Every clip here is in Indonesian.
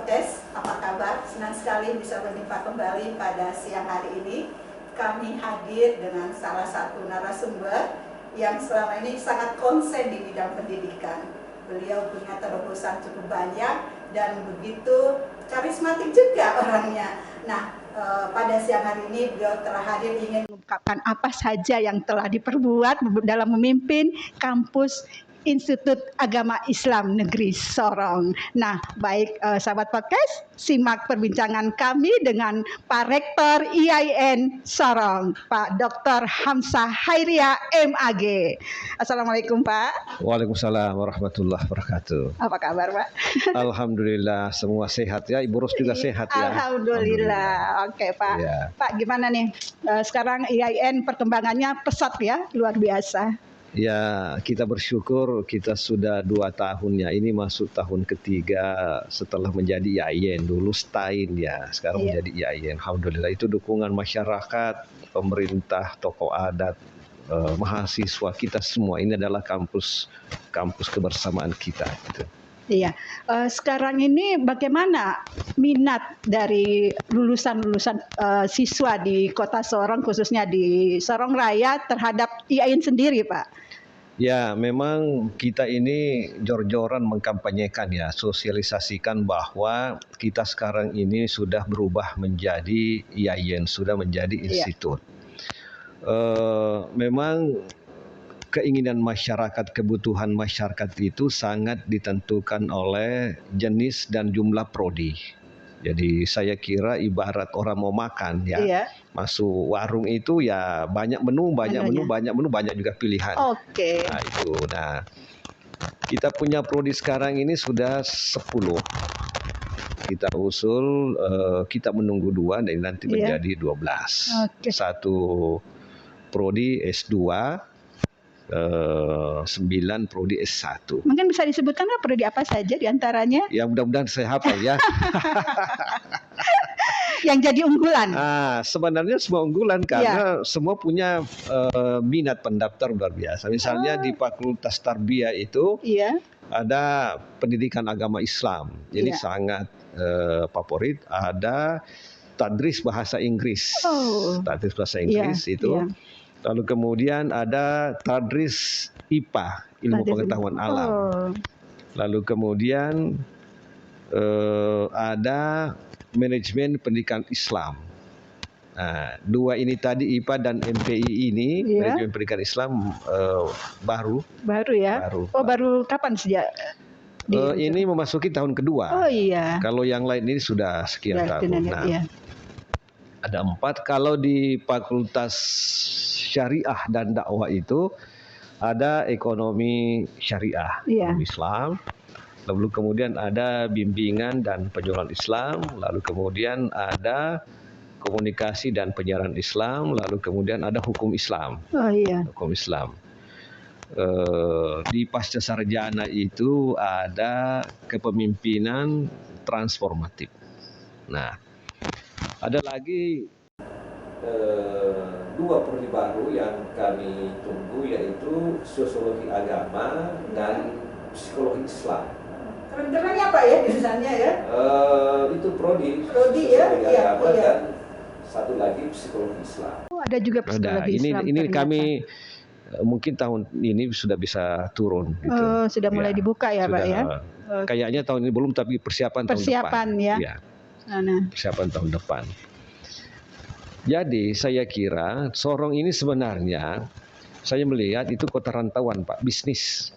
Podcast, apa kabar? Senang sekali bisa berjumpa kembali pada siang hari ini. Kami hadir dengan salah satu narasumber yang selama ini sangat konsen di bidang pendidikan. Beliau punya terobosan cukup banyak dan begitu karismatik juga orangnya. Nah, pada siang hari ini beliau telah hadir ingin mengungkapkan apa saja yang telah diperbuat dalam memimpin kampus Institut Agama Islam Negeri Sorong. Nah, baik sahabat podcast, simak perbincangan kami dengan Pak Rektor IAIN Sorong, Pak Dr. Hamzah Hairia MAG. Assalamualaikum Pak. Waalaikumsalam warahmatullahi wabarakatuh. Apa kabar Pak? Alhamdulillah semua sehat ya, Ibu Ros juga sehat ya. Alhamdulillah. Oke Pak. Ya. Pak gimana nih? Sekarang IAIN perkembangannya pesat ya, luar biasa. Ya, kita bersyukur kita sudah 2 tahun ya. Ini masuk tahun ketiga setelah menjadi IAIN. Dulu STAIN ya, sekarang menjadi IAIN. Alhamdulillah itu dukungan masyarakat, pemerintah, tokoh adat, mahasiswa kita semua. Ini adalah kampus kebersamaan kita. Gitu. Iya, sekarang ini bagaimana minat dari lulusan siswa di Kota Sorong, khususnya di Sorong Raya terhadap IAIN sendiri, Pak? Ya, memang kita ini jor-joran mengkampanyekan ya, sosialisasikan bahwa kita sekarang ini sudah berubah menjadi IAIN, sudah menjadi institut. Memang keinginan masyarakat, kebutuhan masyarakat itu sangat ditentukan oleh jenis dan jumlah prodi. Jadi saya kira ibarat orang mau makan ya, masuk warung itu ya banyak menu, banyak juga pilihan. Oke. Nah itu, kita punya prodi sekarang ini sudah 10. Kita usul, kita menunggu 2 dan nanti menjadi 12. Satu prodi S2. 9 prodi S1. Mungkin bisa disebutkan prodi apa saja diantaranya? Ya mudah-mudahan saya hafal ya. Yang jadi unggulan? Sebenarnya semua unggulan karena semua punya minat pendaftar luar biasa. Misalnya di Fakultas Tarbiyah itu ada pendidikan agama Islam. Jadi sangat favorit. Ada tadris bahasa Inggris. Tadris bahasa Inggris itu. Lalu kemudian ada tadris IPA, ilmu pengetahuan alam. Lalu kemudian ada manajemen pendidikan Islam. Nah, 2 ini tadi IPA dan MPI ini, manajemen pendidikan Islam baru. Baru ya? Baru kapan sejak? Ini memasuki tahun kedua. Oh iya. Kalau yang lain ini sudah sekian tahun. Ada 4. Kalau di Fakultas Syariah dan Dakwah itu ada ekonomi syariah, ekonomi Islam. Lalu kemudian ada bimbingan dan penjualan Islam. Lalu kemudian ada komunikasi dan penyiaran Islam. Lalu kemudian ada hukum Islam. Hukum Islam. Di pasca sarjana itu ada kepemimpinan transformatif. Nah, ada lagi 2 prodi baru yang kami tunggu, yaitu sosiologi agama dan psikologi Islam. Keren-kerennya apa ya jurusannya ya? Itu prodi ya? Agama dan satu lagi psikologi Islam. Ada juga psikologi Islam. Ini kami mungkin tahun ini sudah bisa turun. Gitu. Sudah mulai dibuka ya Pak ya? Kayaknya tahun ini belum, tapi persiapan tahun depan. Ya. Persiapan tahun depan. Jadi saya kira Sorong ini sebenarnya saya melihat itu kota rantauan Pak, bisnis.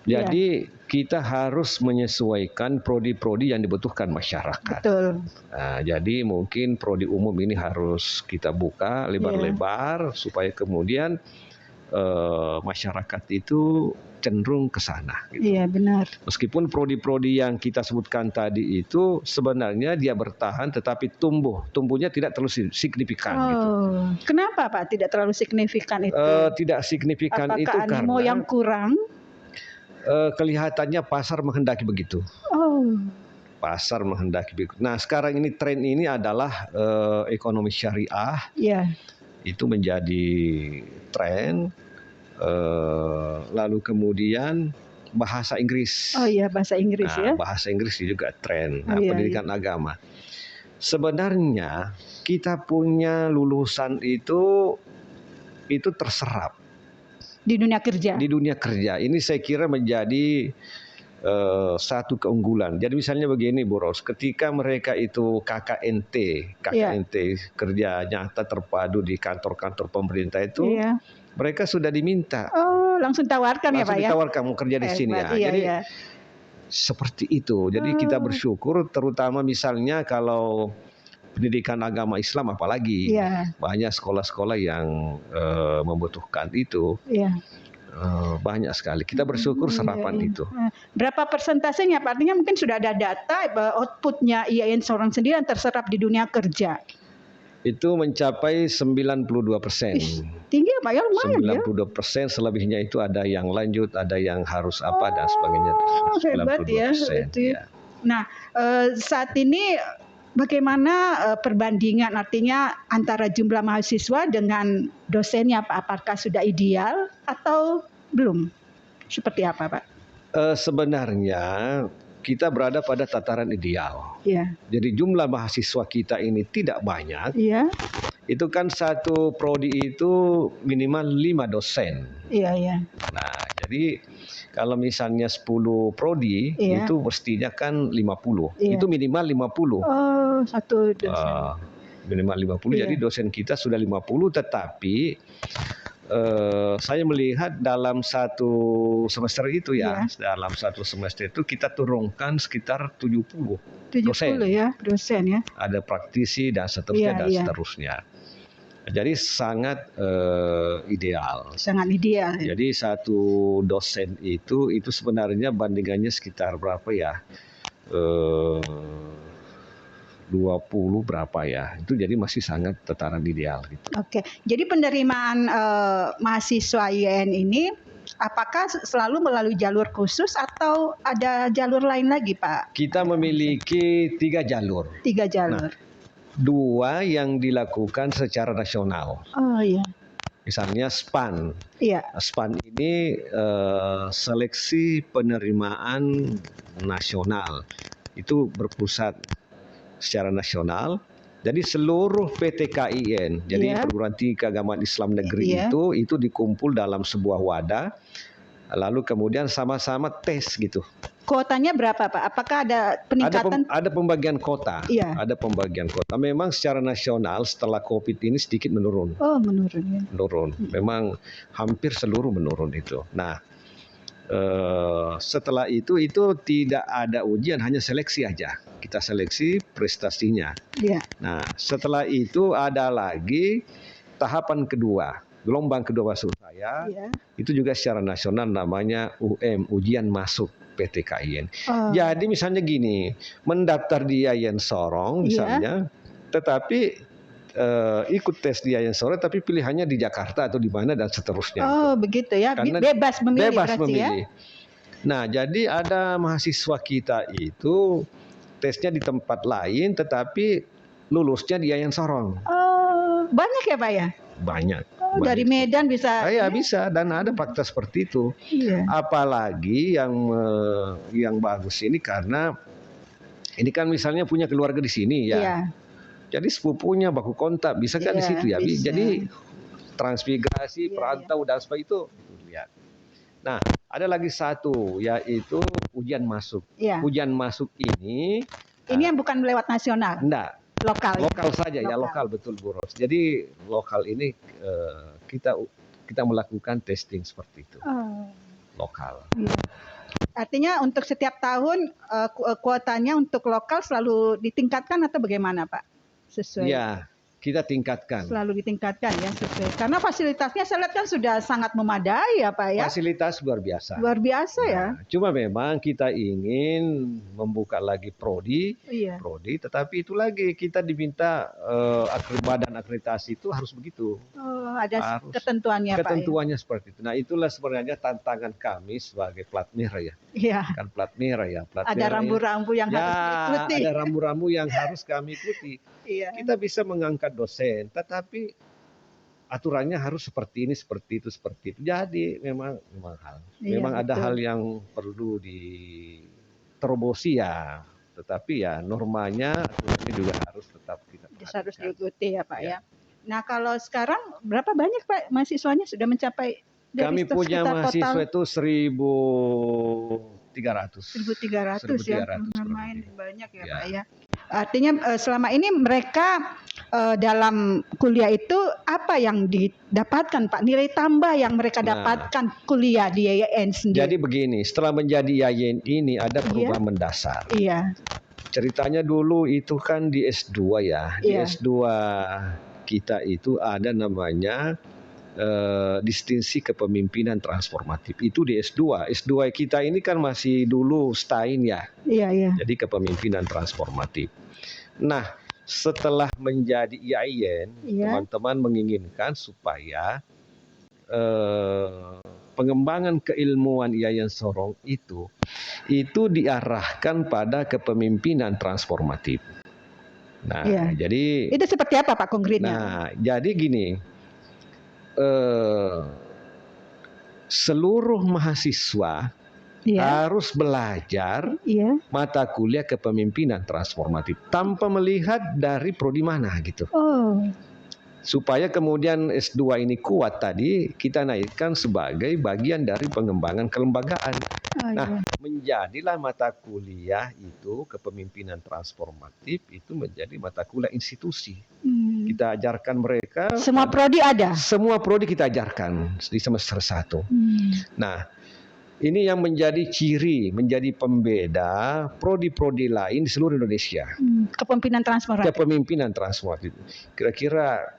Jadi kita harus menyesuaikan prodi-prodi yang dibutuhkan masyarakat. Betul. Nah, jadi mungkin prodi umum ini harus kita buka lebar-lebar supaya kemudian masyarakat itu cenderung ke sana. Gitu. Iya benar. Meskipun prodi-prodi yang kita sebutkan tadi itu sebenarnya dia bertahan, tetapi tumbuhnya tidak terlalu signifikan. Gitu. Kenapa Pak tidak terlalu signifikan itu? Tidak signifikan. Apakah itu karena animo yang kurang? Kelihatannya pasar menghendaki begitu. Pasar menghendaki begitu. Nah sekarang ini tren ini adalah ekonomi syariah. Itu menjadi tren. Lalu kemudian bahasa Inggris. Oh iya, bahasa Inggris ya. Bahasa Inggris juga tren. Oh, iya, pendidikan agama. Sebenarnya kita punya lulusan itu terserap di dunia kerja. Di dunia kerja. Ini saya kira menjadi satu keunggulan. Jadi misalnya begini, Bu Ros, ketika mereka itu KKNT kerja nyata terpadu di kantor-kantor pemerintah itu, mereka sudah diminta. Oh, langsung tawarkan ya Pak ya? Langsung ditawarkan mau kerja di sini ya. Jadi seperti itu. Jadi kita bersyukur, terutama misalnya kalau pendidikan agama Islam apalagi banyak sekolah-sekolah yang membutuhkan itu. Banyak sekali. Kita bersyukur serapan itu. Berapa persentasenya Pak? Artinya mungkin sudah ada data outputnya IAIN Sorong sendiri yang terserap di dunia kerja. Itu mencapai 92%. Tinggi ya Pak ya, lumayan 92%, selebihnya itu ada yang lanjut, ada yang harus apa dan sebagainya. Hebat ya. Nah, saat ini bagaimana perbandingan artinya antara jumlah mahasiswa dengan dosennya Pak? Apakah sudah ideal atau belum? Seperti apa Pak? Sebenarnya kita berada pada tataran ideal. Jadi jumlah mahasiswa kita ini tidak banyak. Itu kan satu prodi itu minimal 5 dosen. Nah, jadi kalau misalnya 10 prodi itu mestinya kan 50. Itu minimal 50. Oh, satu dosen. Minimal 50. Jadi dosen kita sudah 50, tetapi saya melihat dalam satu semester itu dalam satu semester itu kita turunkan sekitar 70 dosen. Dosen ya. Ada praktisi dan seterusnya seterusnya. Jadi sangat ideal. Sangat ideal. Jadi satu dosen itu sebenarnya bandingannya sekitar berapa ya? 20 berapa ya? Itu jadi masih sangat tataran ideal gitu. Oke. Jadi penerimaan mahasiswa IAIN ini apakah selalu melalui jalur khusus atau ada jalur lain lagi, Pak? Kita memiliki 3 jalur. 3 jalur. 2 yang dilakukan secara nasional. Oh iya. Misalnya SPAN. SPAN ini seleksi penerimaan nasional. Itu berpusat secara nasional. Jadi seluruh PTKIN, jadi perguruan tinggi keagamaan Islam negeri itu dikumpul dalam sebuah wadah. Lalu kemudian sama-sama tes gitu. Kuotanya berapa Pak? Apakah ada peningkatan? Ada pembagian kota. Ada pembagian kota. Memang secara nasional setelah COVID ini sedikit menurun. Oh, menurun ya. Menurun. Memang hampir seluruh menurun itu. Nah, setelah itu tidak ada ujian, hanya seleksi aja. Kita seleksi prestasinya. Nah, setelah itu ada lagi tahapan kedua. Gelombang kedua maksud saya, itu juga secara nasional namanya ujian masuk PTKIN. Jadi misalnya gini, mendaftar di IAIN Sorong misalnya, tetapi ikut tes di IAIN Sorong, tapi pilihannya di Jakarta atau di mana dan seterusnya. Oh begitu ya, karena bebas memilih. Bebas memilih. Nah, jadi ada mahasiswa kita itu tesnya di tempat lain, tetapi lulusnya di IAIN Sorong. Oh, banyak ya Pak ya? Banyak. Dari Medan bisa? Ya bisa, dan ada fakta seperti itu. Apalagi yang bagus ini karena ini kan misalnya punya keluarga di sini ya. Jadi sepupunya baku kontak bisa kan di situ ya. Bisa. Jadi transmigrasi, perantau dan sebagainya itu lihat. Nah, ada lagi satu yaitu ujian masuk. Ujian masuk ini yang bukan lewat nasional. Enggak. Lokal saja ya, lokal betul Bu Ros. Jadi lokal ini kita melakukan testing seperti itu. Lokal. Artinya untuk setiap tahun kuotanya untuk lokal selalu ditingkatkan atau bagaimana Pak? Sesuai. Ya, kita tingkatkan. Selalu ditingkatkan ya sesuai. Karena fasilitasnya saya lihat kan sudah sangat memadai ya Pak ya. Fasilitas luar biasa. Luar biasa ya. Cuma memang kita ingin membuka lagi prodi, tetapi itu lagi kita diminta badan akreditasi itu harus begitu. Ada ketentuannya Pak. Ketentuannya seperti itu. Nah, itulah sebenarnya tantangan kami sebagai plat merah ya. Kan plat merah ya. Ada rambu-rambu yang harus diikuti. Ada rambu-rambu yang harus kami ikuti. Kita bisa mengangkat dosen, tetapi aturannya harus seperti ini, seperti itu, seperti itu. Jadi memang ada betul. hal yang perlu diterobosi ya. Tetapi ya normanya aturannya juga harus tetap kita harus perhatikan. diikuti ya Pak ya. Nah kalau sekarang berapa banyak Pak mahasiswanya sudah mencapai dari Kami punya mahasiswa total? itu 1.300. 1.300 ya, 1.300 lumayan banyak ya Ya. Pak ya. Artinya selama ini mereka dalam kuliah itu apa yang didapatkan Pak? Nilai tambah yang mereka dapatkan kuliah di IAIN sendiri. Jadi begini, setelah menjadi IAIN ini ada perubahan mendasar. Iya. Ceritanya dulu itu kan di S2 ya. Di S2 kita itu ada namanya distinsi kepemimpinan transformatif. Itu di S2. S2 kita ini kan masih dulu STAIN ya. Iya. Jadi kepemimpinan transformatif. Nah, setelah menjadi IAIN, teman-teman menginginkan supaya pengembangan keilmuan IAIN Sorong itu diarahkan pada kepemimpinan transformatif. Nah, jadi itu seperti apa Pak konkretnya? Nah, jadi gini, seluruh mahasiswa harus belajar mata kuliah kepemimpinan transformatif tanpa melihat dari prodi mana gitu. Supaya kemudian S2 ini kuat tadi kita naikkan sebagai bagian dari pengembangan kelembagaan. Nah, menjadilah mata kuliah itu kepemimpinan transformatif itu menjadi mata kuliah institusi. Kita ajarkan mereka. Semua prodi ada? Semua prodi kita ajarkan di semester 1. Nah, ini yang menjadi ciri, menjadi pembeda prodi-prodi lain di seluruh Indonesia. Kepemimpinan transformatif. Kepemimpinan transformatif. Kira-kira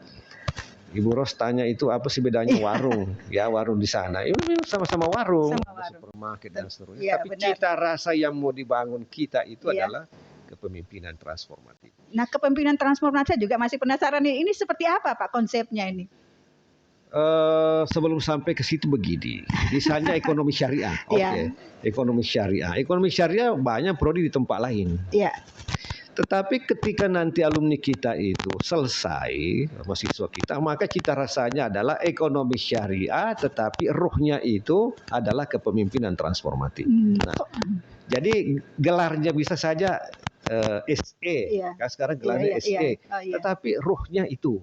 Ibu Ros tanya itu apa sih bedanya warung? Ya warung di sana, itu sama-sama warung, supermarket dan seterusnya. Tapi cita rasa yang mau dibangun kita itu adalah kepemimpinan transformatif. Nah, kepemimpinan transformatif juga masih penasaran nih. Ini seperti apa Pak konsepnya ini? Sebelum sampai ke situ begini, misalnya ekonomi syariah. Ekonomi syariah. Ekonomi syariah banyak prodi di tempat lain. Tetapi ketika nanti alumni kita itu selesai, mahasiswa kita, maka cita rasanya adalah ekonomi syariah, tetapi ruhnya itu adalah kepemimpinan transformatif. Nah, jadi gelarnya bisa saja SE, sekarang gelarnya SE, tetapi ruhnya itu.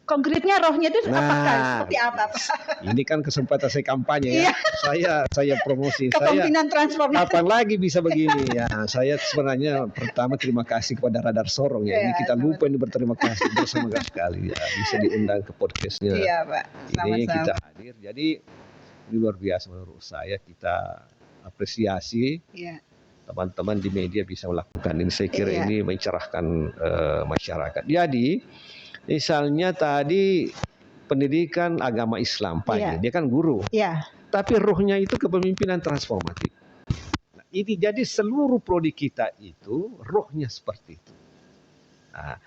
Konkretnya rohnya itu apakah seperti apa Pak? Ini kan kesempatan saya kampanye ya. Saya promosi. Kepemimpinan transformatif. Kapan lagi bisa begini ya? Saya sebenarnya pertama terima kasih kepada Radar Sorong ya. Ini kita lupa ini berterima kasih bersama sekali ya. Bisa diundang ke podcastnya. Iya Pak. Ini kita hadir. Jadi ini luar biasa menurut saya. Kita apresiasi. Teman-teman di media bisa melakukan ini. Saya kira ini mencerahkan masyarakat. Jadi misalnya tadi pendidikan agama Islam, Pak, dia kan guru. Tapi ruhnya itu kepemimpinan transformatif. Nah, ini jadi seluruh prodi kita itu ruhnya seperti itu. Nah,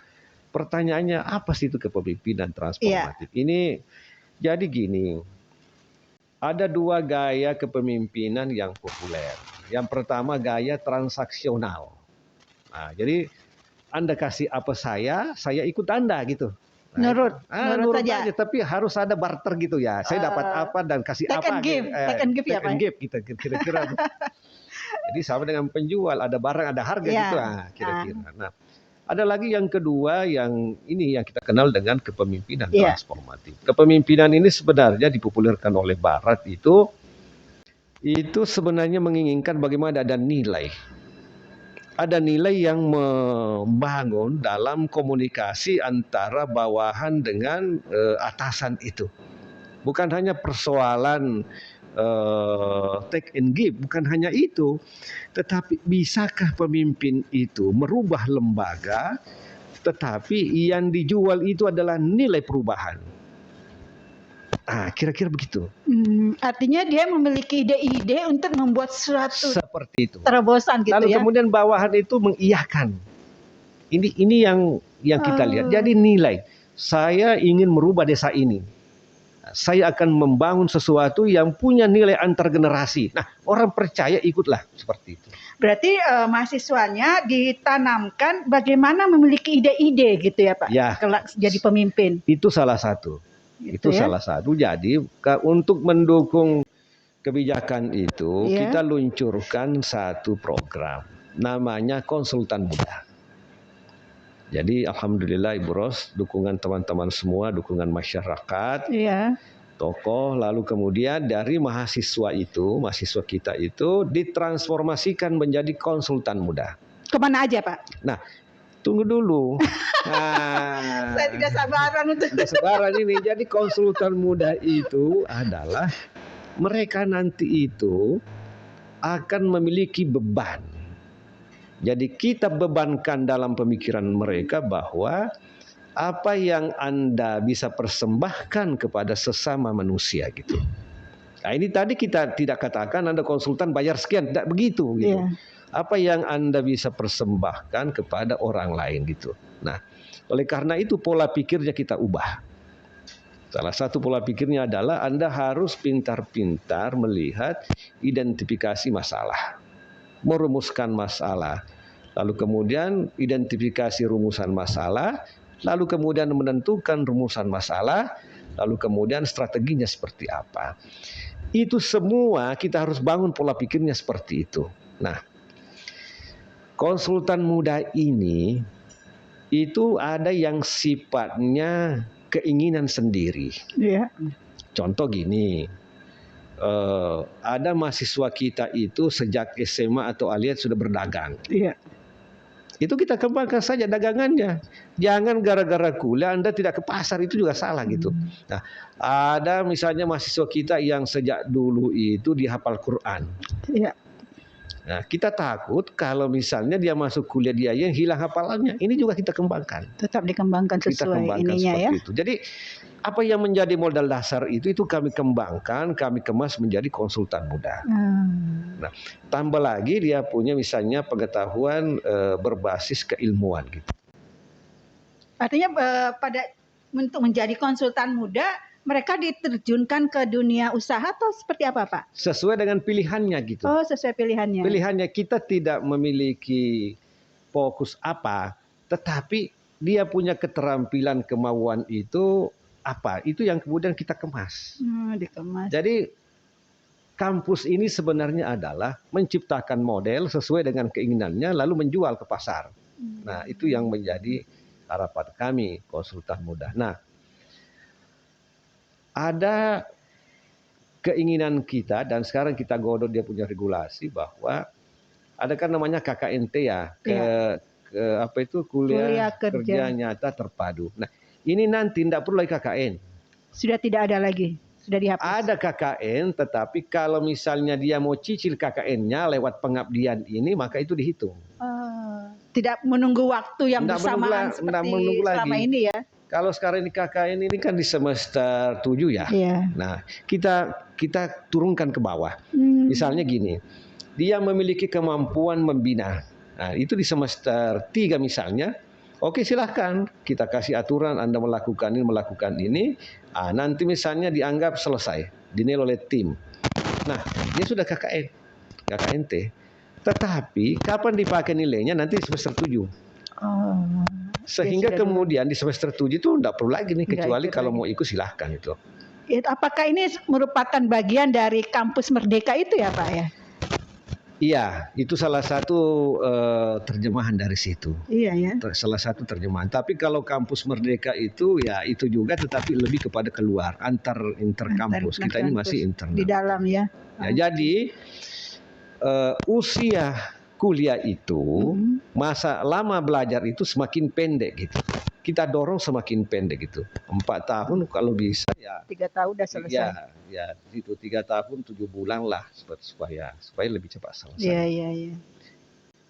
pertanyaannya apa sih itu kepemimpinan transformatif? Ini jadi gini, ada dua gaya kepemimpinan yang populer. Yang pertama gaya transaksional. Nah, jadi Anda kasih apa saya ikut Anda gitu. Nurut saja. Tapi harus ada barter gitu ya. Saya dapat apa dan kasih apa. Take and give ya Pak. Kita kira-kira. Jadi sama dengan penjual, ada barang, ada harga gitu kira-kira. Nah, ada lagi yang kedua yang ini yang kita kenal dengan kepemimpinan transformatif. Kepemimpinan ini sebenarnya dipopulerkan oleh Barat itu sebenarnya menginginkan bagaimana ada nilai. Ada nilai yang membangun dalam komunikasi antara bawahan dengan atasan itu. Bukan hanya persoalan take and give, bukan hanya itu. Tetapi bisakah pemimpin itu merubah lembaga, tetapi yang dijual itu adalah nilai perubahan. Kira-kira begitu. Artinya dia memiliki ide-ide untuk membuat sesuatu seperti itu. Terobosan gitu. Lalu kemudian bawahan itu mengiyakan. Ini yang kita lihat. Jadi nilai. Saya ingin merubah desa ini. Saya akan membangun sesuatu yang punya nilai antar generasi. Nah, orang percaya ikutlah seperti itu. Berarti mahasiswanya ditanamkan bagaimana memiliki ide-ide gitu ya Pak. Kelak jadi pemimpin. Itu salah satu. Itu salah satu. Jadi untuk mendukung kebijakan itu kita luncurkan satu program namanya Konsultan Muda. Jadi alhamdulillah Ibu Ros, dukungan teman-teman semua, dukungan masyarakat, tokoh, lalu kemudian dari mahasiswa kita itu ditransformasikan menjadi konsultan muda. Kemana aja Pak? Nah, tunggu dulu. Saya tidak sabaran untuk sabaran ini. Jadi konsultan muda itu adalah mereka nanti itu akan memiliki beban. Jadi kita bebankan dalam pemikiran mereka bahwa apa yang Anda bisa persembahkan kepada sesama manusia gitu. Nah, ini tadi kita tidak katakan Anda konsultan bayar sekian, tidak begitu gitu. Apa yang Anda bisa persembahkan kepada orang lain gitu. Nah, oleh karena itu pola pikirnya kita ubah. Salah satu pola pikirnya adalah Anda harus pintar-pintar melihat identifikasi masalah, merumuskan masalah, lalu kemudian identifikasi rumusan masalah, lalu kemudian menentukan rumusan masalah, lalu kemudian strateginya seperti apa. Itu semua kita harus bangun pola pikirnya seperti itu. Nah, konsultan muda ini itu ada yang sifatnya keinginan sendiri. Contoh gini, ada mahasiswa kita itu sejak SMA atau alias sudah berdagang. Itu kita kembangkan saja dagangannya. Jangan gara-gara kuliah Anda tidak ke pasar, itu juga salah gitu. Nah, ada misalnya mahasiswa kita yang sejak dulu itu dihafal Quran. Nah, kita takut kalau misalnya dia masuk kuliah dia yang hilang hafalannya. Ini juga kita kembangkan. Tetap dikembangkan sesuai ininya ya. Itu. Jadi apa yang menjadi modal dasar itu kami kembangkan, kami kemas menjadi konsultan muda. Nah, tambah lagi dia punya misalnya pengetahuan berbasis keilmuan gitu. Artinya untuk menjadi konsultan muda mereka diterjunkan ke dunia usaha atau seperti apa Pak? Sesuai dengan pilihannya gitu. Oh, sesuai pilihannya. Pilihannya kita tidak memiliki fokus apa, tetapi dia punya keterampilan, kemauan itu apa? Itu yang kemudian kita kemas. Dikemas. Jadi kampus ini sebenarnya adalah menciptakan model sesuai dengan keinginannya lalu menjual ke pasar. Nah, itu yang menjadi harapan kami konsultan muda. Nah, ada keinginan kita dan sekarang kita godok dia punya regulasi bahwa ada kan namanya KKNT ya, apa itu kuliah kerja nyata terpadu. Nah, ini nanti tidak perlu lagi KKN. Sudah tidak ada lagi, sudah dihapus. Ada KKN, tetapi kalau misalnya dia mau cicil KKN-nya lewat pengabdian ini, maka itu dihitung. Tidak menunggu waktu yang bersamaan seperti selama ini ya. Kalau sekarang di KKN ini kan di semester 7 ya. Nah, kita turunkan ke bawah. Misalnya gini, dia memiliki kemampuan membina. Nah, itu di semester 3 misalnya. Oke, silahkan kita kasih aturan Anda melakukan ini. Nanti misalnya dianggap selesai, dinilai oleh tim. Nah, dia sudah KKNT. Tetapi kapan dipakai nilainya nanti semester 7. Sehingga kemudian di semester 7 itu tidak perlu lagi nih, kecuali kalau mau ikut silahkan itu. Apakah ini merupakan bagian dari kampus Merdeka itu ya Pak ya? Iya, itu salah satu terjemahan dari situ. Iya ya. Salah satu terjemahan. Tapi kalau kampus Merdeka itu ya itu juga, tetapi lebih kepada keluar antar kampus. Kita ini masih internal. Di dalam ya. Jadi usia kuliah itu masa lama belajar itu semakin pendek gitu. Kita dorong semakin pendek gitu. 4 tahun kalau bisa ya. 3 tahun udah selesai. Ya itu 3 tahun 7 bulan lah supaya lebih cepat selesai. Iya.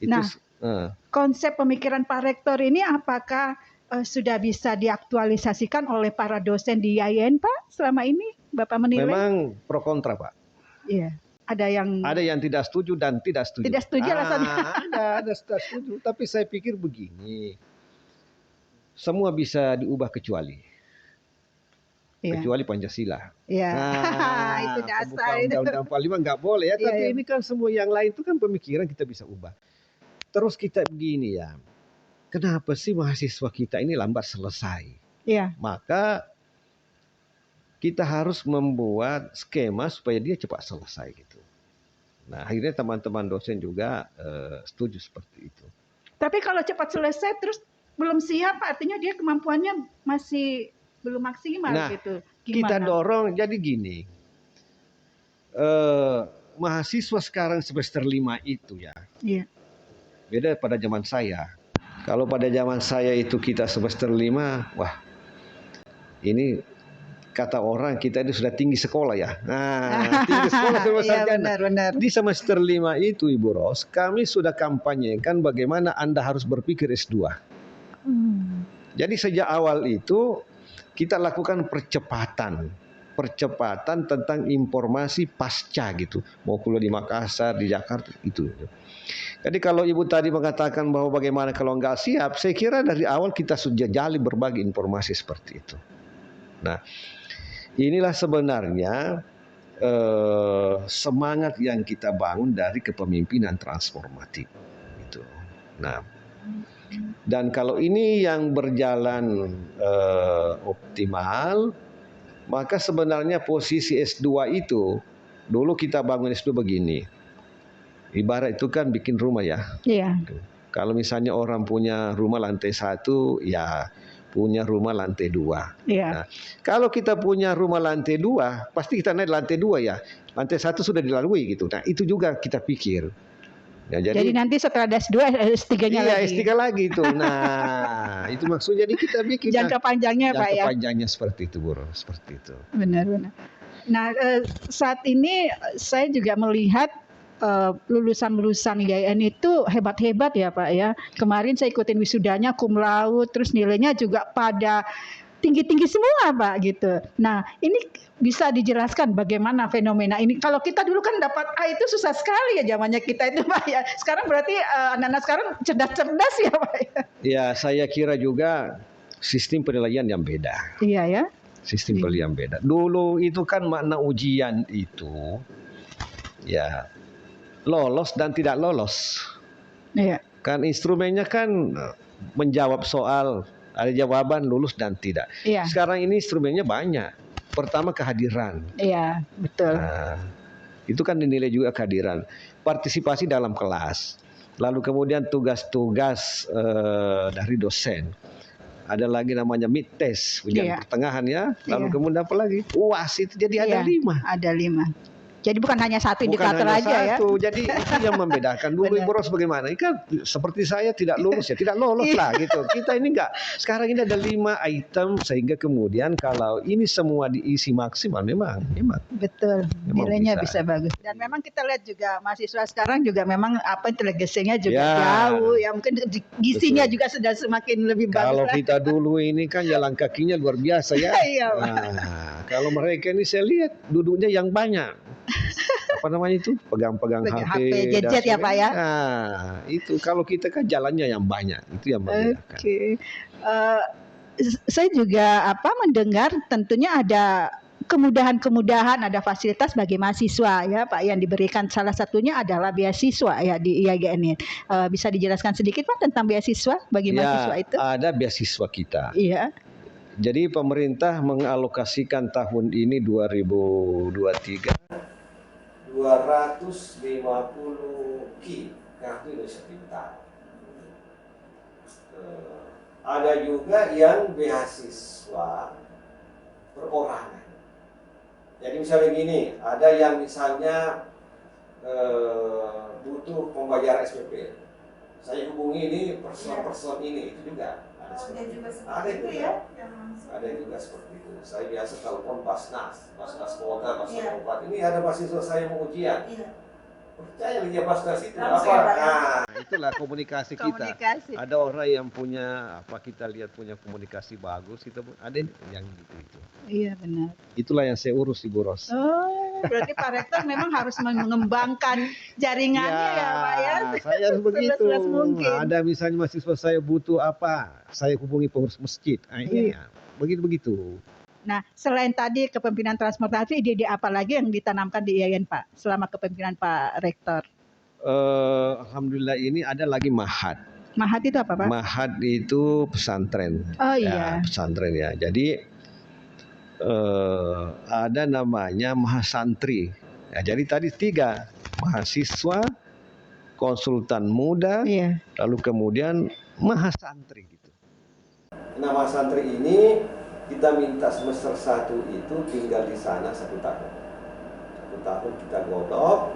Nah, konsep pemikiran Pak Rektor ini apakah sudah bisa diaktualisasikan oleh para dosen di IAIN Pak selama ini? Bapak menilai? Memang pro kontra Pak. Iya. Ada yang tidak setuju dan tidak setuju. Tidak setuju alasannya. Ada tidak setuju. Tapi saya pikir begini, semua bisa diubah kecuali Pancasila. Iya. Itu dasar. Undang-Undang 45 nggak boleh ya. Tapi ini kan semua yang lain itu kan pemikiran kita bisa ubah. Terus kita begini ya, kenapa sih mahasiswa kita ini lambat selesai? Iya. Maka kita harus membuat skema supaya dia cepat selesai gitu. Nah, akhirnya teman-teman dosen juga setuju seperti itu. Tapi kalau cepat selesai terus belum siap, artinya dia kemampuannya masih belum maksimal gitu. Gimana? Kita dorong, jadi gini, mahasiswa sekarang semester 5 itu ya, beda pada zaman saya. Kalau pada zaman saya itu kita semester 5, wah ini kata orang kita itu sudah tinggi sekolah ya. Nah, tinggi sekolah sudah sarjana. Benar. Di semester 5 itu Ibu Ros, kami sudah kampanyekan bagaimana Anda harus berpikir S2. Jadi sejak awal itu kita lakukan percepatan tentang informasi pasca gitu. Mau kuliah di Makassar, di Jakarta itu. Jadi kalau Ibu tadi mengatakan bahwa bagaimana kalau nggak siap, saya kira dari awal kita sudah jali berbagi informasi seperti itu. Nah, inilah sebenarnya semangat yang kita bangun dari kepemimpinan transformatif. Gitu. Nah, dan kalau ini yang berjalan optimal, maka sebenarnya posisi S2 itu, dulu kita bangun S2 begini. Ibarat itu kan bikin rumah ya. Iya. Kalau misalnya orang punya rumah lantai 1, ya punya rumah lantai 2. Iya. Nah, kalau kita punya rumah lantai 2, pasti kita naik lantai 2 ya. Lantai 1 sudah dilalui gitu. Nah, itu juga kita pikir. Ya, jadi nanti setelah ada S2, S3-nya iya, lagi. S3 lagi itu. Nah, itu maksudnya jadi kita bikin jangka panjangnya Pak ya. Jangka panjangnya seperti itu, Bro. Seperti itu. Benar. Nah, saat ini saya juga melihat lulusan-lulusan IAIN itu hebat-hebat ya Pak ya. Kemarin saya ikutin wisudanya cum laude, terus nilainya juga pada tinggi-tinggi semua Pak gitu. Nah, ini bisa dijelaskan bagaimana fenomena ini. Kalau kita dulu kan dapat A itu susah sekali ya zamannya kita itu Pak ya. Sekarang berarti anak-anak sekarang cerdas-cerdas ya Pak ya. Ya, saya kira juga sistem penilaian yang beda. Iya ya. Sistem penilaian beda. Dulu itu kan makna ujian itu ya lolos dan tidak lolos. Iya. Kan instrumennya kan menjawab soal, ada jawaban lulus dan tidak. Iya. Sekarang ini instrumennya banyak. Pertama kehadiran. Iya, betul. Nah, itu kan dinilai juga kehadiran. Partisipasi dalam kelas. Lalu kemudian tugas-tugas dari dosen. Ada lagi namanya mid test, ujian pertengahan ya. Lalu kemudian apa lagi? UAS itu jadi ada 5. Ada 5. Jadi bukan hanya satu indikator aja satu. Ya. Jadi itu yang membedakan. Dulu Ibu Ros bagaimana? Ini kan seperti saya tidak lulus ya, tidak lolos lah gitu. Kita ini enggak. Sekarang ini ada 5 item sehingga kemudian kalau ini semua diisi maksimal memang. Betul. Nilainya bisa bagus. Dan memang kita lihat juga mahasiswa sekarang juga memang inteligensinya juga jauh ya, mungkin gizinya juga sudah semakin lebih bagus. Kalau kita dulu ini kan jalan kakinya luar biasa ya. Nah, kalau mereka ini saya lihat duduknya yang banyak. Apa namanya itu? Pegang-pegang HP gadget ya Pak ya. Nah, itu kalau kita kan jalannya yang banyak, itu yang membedakan. Saya juga mendengar tentunya ada kemudahan-kemudahan, ada fasilitas bagi mahasiswa ya Pak yang diberikan. Salah satunya adalah beasiswa ya di IAIN. Bisa dijelaskan sedikit Pak tentang beasiswa bagi mahasiswa itu? Ada beasiswa kita. Iya. Jadi pemerintah mengalokasikan tahun ini 2023 250 kartu Indonesia Pintar. Ada juga yang beasiswa perorangan. Jadi misalnya gini, ada yang misalnya butuh pembayaran SPP. Saya hubungi ini person ini, itu juga ada seperti itu. Ada juga seperti itu. Saya biasa telepon Basnas Kota, Basnas Kabupaten. Ini ada mahasiswa saya mau ujian. Percaya dia Basnas itu apa? Nah, itulah komunikasi kita. Ada orang yang punya kita lihat punya komunikasi bagus, kita ada yang gitu. Iya benar. Itulah yang saya urus Ibu Ros. Oh, berarti Pak Rektor memang harus mengembangkan jaringannya ya Pak ya. Saya harus begitu. Ada misalnya mahasiswa saya butuh apa, saya hubungi pengurus masjid. Iya, begitu. Nah, selain tadi kepemimpinan transportasi, ide-ide apa lagi yang ditanamkan di IAIN Pak selama kepemimpinan Pak Rektor? Alhamdulillah ini ada lagi Mahat. Mahat itu apa Pak? Mahat itu pesantren. Oh iya. Pesantren ya. Jadi ada namanya mahasantri. Ya, jadi tadi 3, mahasiswa, konsultan muda, lalu kemudian mahasantri gitu. Nah, mahasantri ini kita minta semester 1 itu tinggal di sana 1 tahun. 1 tahun kita godok,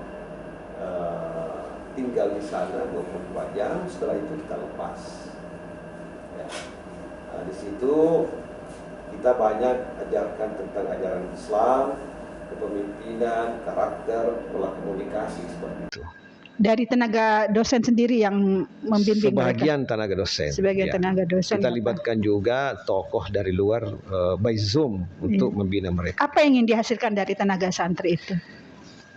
tinggal di sana 24 jam, setelah itu kita lepas. Ya. Nah, di situ kita banyak ajarkan tentang ajaran Islam, kepemimpinan, karakter, pola komunikasi seperti itu. Dari tenaga dosen sendiri yang membimbing sebagian mereka? Tenaga dosen. Sebagian tenaga dosen. Kita libatkan juga tokoh dari luar by Zoom untuk membina mereka. Apa yang ingin dihasilkan dari tenaga santri itu?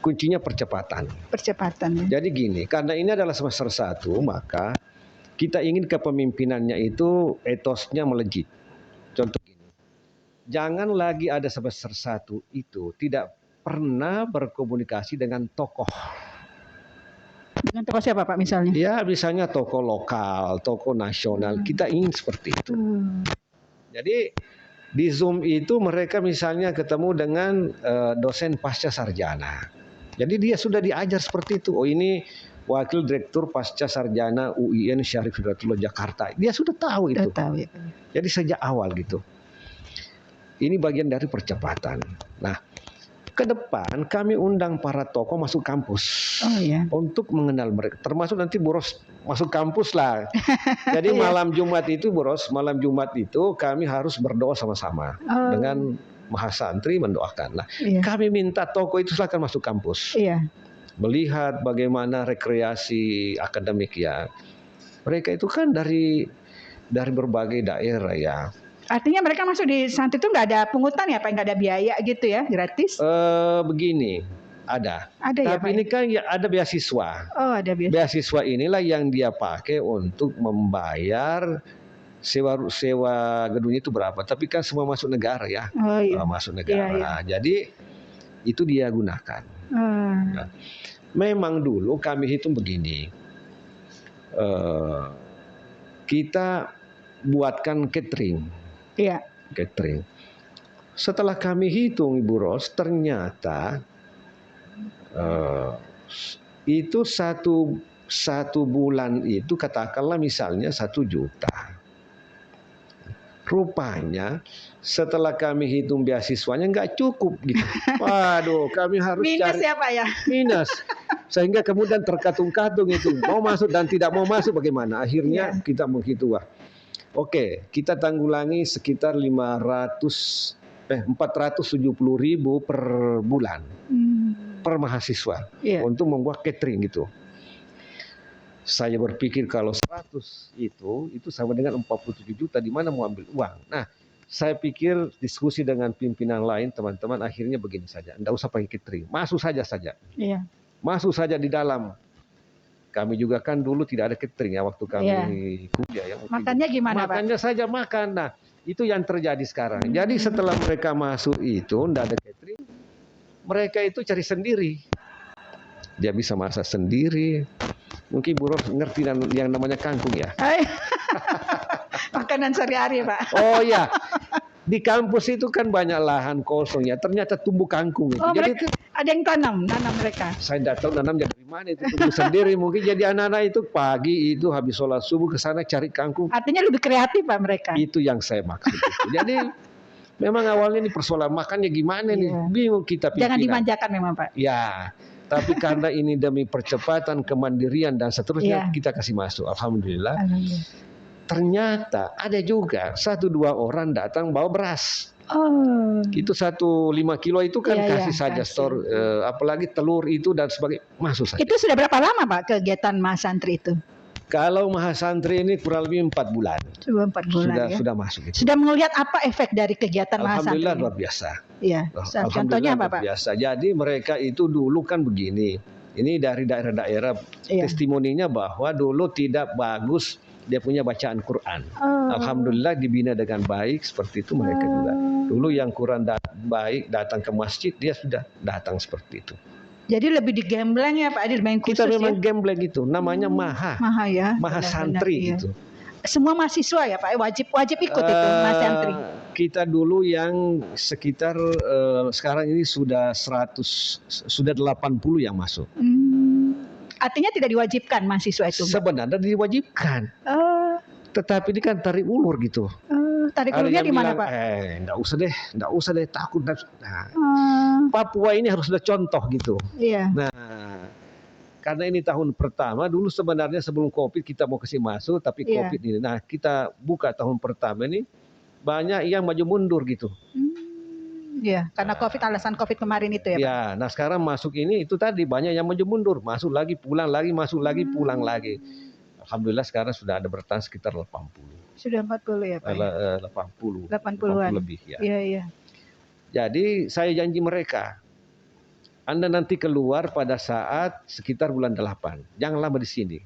Kuncinya percepatan. Percepatan. Ya? Jadi gini, karena ini adalah semester 1, maka kita ingin kepemimpinannya itu etosnya melejit. Contoh gini, jangan lagi ada semester 1 itu tidak pernah berkomunikasi dengan tokoh. Dengan tokoh siapa Pak misalnya? Ya misalnya tokoh lokal, tokoh nasional, kita ingin seperti itu. Jadi di Zoom itu mereka misalnya ketemu dengan dosen pasca sarjana. Jadi dia sudah diajar seperti itu. Oh ini Wakil Direktur Pasca Sarjana UIN Syarif Hidayatullah Jakarta. Dia sudah tahu itu. Tahu, ya. Jadi sejak awal gitu. Ini bagian dari percepatan. Nah, ke depan kami undang para tokoh masuk kampus untuk mengenal mereka. Termasuk nanti Boros masuk kampus lah. Jadi malam Jumat itu Boros, malam Jumat itu kami harus berdoa sama-sama dengan mahasantri mendoakan. Nah, kami minta tokoh itu silakan masuk kampus. Melihat bagaimana rekreasi akademik ya. Mereka itu kan dari berbagai daerah ya. Artinya mereka masuk di santri itu nggak ada pungutan ya Pak, nggak ada biaya gitu ya, gratis? Begini, ada. Ada. Tapi ya, ini kan ya ada beasiswa. Oh, ada beasiswa. Beasiswa inilah yang dia pakai untuk membayar sewa gedungnya itu berapa. Tapi kan semua masuk negara ya. Masuk negara. Jadi itu dia gunakan. Nah, memang dulu kami hitung begini. Kita buatkan catering. Catering. Setelah kami hitung Ibu Ros, ternyata itu satu bulan itu katakanlah misalnya 1 juta. Rupanya setelah kami hitung beasiswanya nggak cukup gitu. Waduh, kami harus minus cari ya Pak ya. Minus. Sehingga kemudian terkatung-katung itu mau masuk dan tidak mau masuk bagaimana. Akhirnya kita menghitung. Oke, kita tanggulangi sekitar 470.000 per bulan per mahasiswa untuk membuat catering gitu. Saya berpikir kalau 100 itu sama dengan 47 juta, di mana mau ambil uang. Nah, saya pikir diskusi dengan pimpinan lain teman-teman akhirnya begini saja, enggak usah pakai catering, masuk saja. Masuk saja di dalam. Kami juga kan dulu tidak ada catering ya waktu kami kuliah ya. Makannya gimana Pak? Makannya saja makan. Nah, itu yang terjadi sekarang. Jadi setelah mereka masuk itu tidak ada catering, mereka itu cari sendiri. Dia bisa masak sendiri. Mungkin Bu Ros ngerti yang namanya kangkung ya. Makanan sehari-hari Pak. Oh ya. Di kampus itu kan banyak lahan kosong ya, ternyata tumbuh kangkung itu. Jadi ada yang nanam mereka. Saya tidak tahu nanam dari mana itu, tumbuh sendiri mungkin. Jadi anak-anak itu pagi itu habis sholat subuh ke sana cari kangkung. Artinya lebih kreatif Pak mereka. Itu yang saya maksud. Jadi memang awalnya ini persoalan makannya gimana nih, bingung kita pimpinan. Jangan dimanjakan memang Pak. Ya, tapi karena ini demi percepatan, kemandirian dan seterusnya kita kasih masuk. Alhamdulillah. Ternyata ada juga 1-2 orang datang bawa beras. Itu 1 5 kilo itu kan kasih saja store, apalagi telur itu dan sebagainya masuk saja. Itu sudah berapa lama Pak kegiatan mahasantri itu? Kalau mahasantri ini kurang lebih 4 bulan. 4 bulan sudah masuk itu. Sudah melihat apa efek dari kegiatan mahasantri? Alhamdulillah luar biasa. Iya. Contohnya apa Pak? Biasa. Jadi mereka itu dulu kan begini. Ini dari daerah-daerah testimoninya bahwa dulu tidak bagus dia punya bacaan Quran. Alhamdulillah dibina dengan baik seperti itu mereka juga. Dulu yang kurang baik datang ke masjid, dia sudah datang seperti itu. Jadi lebih digembleng ya Pak Adil, main khusus. Kita memang gembleng gitu, namanya maha ya. Maha santri gitu. semua mahasiswa ya Pak, wajib ikut itu Mas Antri. Kita dulu yang sekitar sekarang ini sudah 80 yang masuk. Artinya tidak diwajibkan mahasiswa itu? Sebenarnya diwajibkan. Tetapi ini kan tarik ulur gitu. Tarik ulurnya di mana Pak? Enggak usah deh takut. Nah, Papua ini harus ada contoh gitu. Iya. Nah, karena ini tahun pertama, dulu sebenarnya sebelum COVID kita mau kasih masuk, tapi COVID ini. Nah, kita buka tahun pertama ini, banyak yang maju mundur gitu. Iya, karena COVID, alasan COVID kemarin itu ya Pak? Ya, nah sekarang masuk ini, itu tadi banyak yang maju mundur. Masuk lagi, pulang lagi, masuk lagi, pulang lagi. Alhamdulillah sekarang sudah ada bertahan sekitar 80. Sudah 40 ya Pak? 80-an. lebih ya. Iya. Jadi saya janji mereka, Anda nanti keluar pada saat sekitar bulan 8. Jangan lama di sini.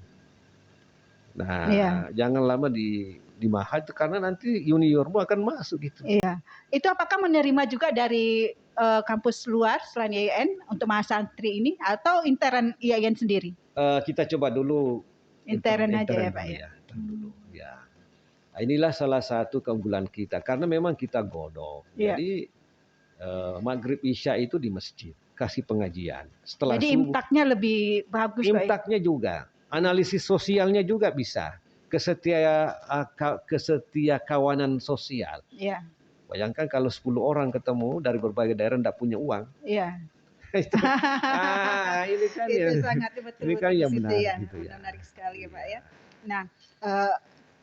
Nah, jangan lama di Mahat karena nanti juniormu akan masuk gitu. Iya. Itu apakah menerima juga dari kampus luar selain IAIN untuk mahasiswa antri ini atau intern IAIN sendiri? Kita coba dulu intern aja ya Pak ya. Ya. Nah, inilah salah satu keunggulan kita karena memang kita godok. Jadi Maghrib Isya itu di masjid, kasih pengajian. Setelah jadi imtaknya lebih bagus Pak. Imtaknya juga, analisis sosialnya juga bisa. Kesetia kawanan sosial. Iya. Bayangkan kalau 10 orang ketemu dari berbagai daerah tidak punya uang. Iya. Ini kan itu sangat betul. Ini kan yang menarik, ya. Gitu ya. Menarik sekali ya Pak ya. Nah,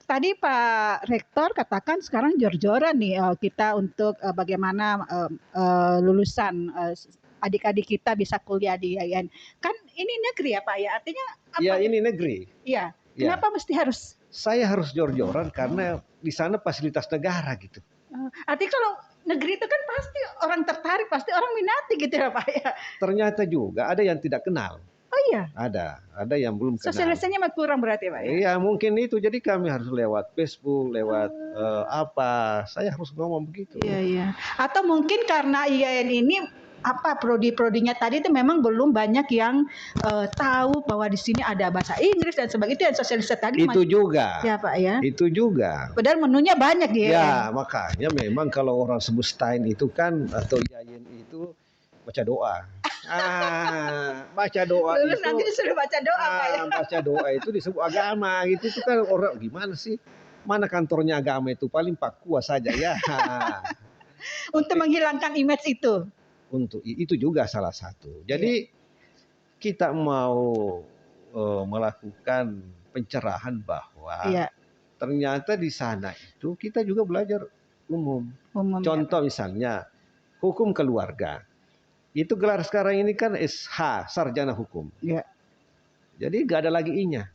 tadi Pak Rektor katakan sekarang jor-joran nih kita untuk bagaimana lulusan adik-adik kita bisa kuliah di IAIN. Kan ini negeri ya Pak ya, artinya apa? Iya ini negeri. Iya. Kenapa mesti harus? Saya harus jor-joran karena di sana fasilitas negara gitu. Artinya kalau negeri itu kan pasti orang tertarik, pasti orang minati gitu ya Pak ya. Ternyata juga ada yang tidak kenal. Oh iya. Ada yang belum kenal. Sosialisasinya masih kurang berarti Pak ya. Iya mungkin itu. Jadi kami harus lewat Facebook, lewat apa. Saya harus ngomong begitu. Iya. Atau mungkin karena IAIN ini prodi-prodinya tadi itu memang belum banyak yang tahu bahwa di sini ada bahasa Inggris dan sebagainya, itu yang sosialisasi tadi. Itu juga. Ya Pak ya. Itu juga. Padahal menunya banyak ya. Ya makanya memang kalau orang sebut Stein itu kan atau IAIN itu baca doa. Baca doa lulus itu. Nanti disuruh baca doa Pak ya. Baca doa itu disebut agama gitu. Itu kan orang gimana sih? Mana kantornya agama itu? Paling Papua saja ya. Untuk menghilangkan image itu. Untuk itu juga salah satu. Jadi kita mau melakukan pencerahan bahwa ternyata di sana itu kita juga belajar umum. Contoh misalnya hukum keluarga. Itu gelar sekarang ini kan SH, sarjana hukum. Ya. Jadi nggak ada lagi I-nya.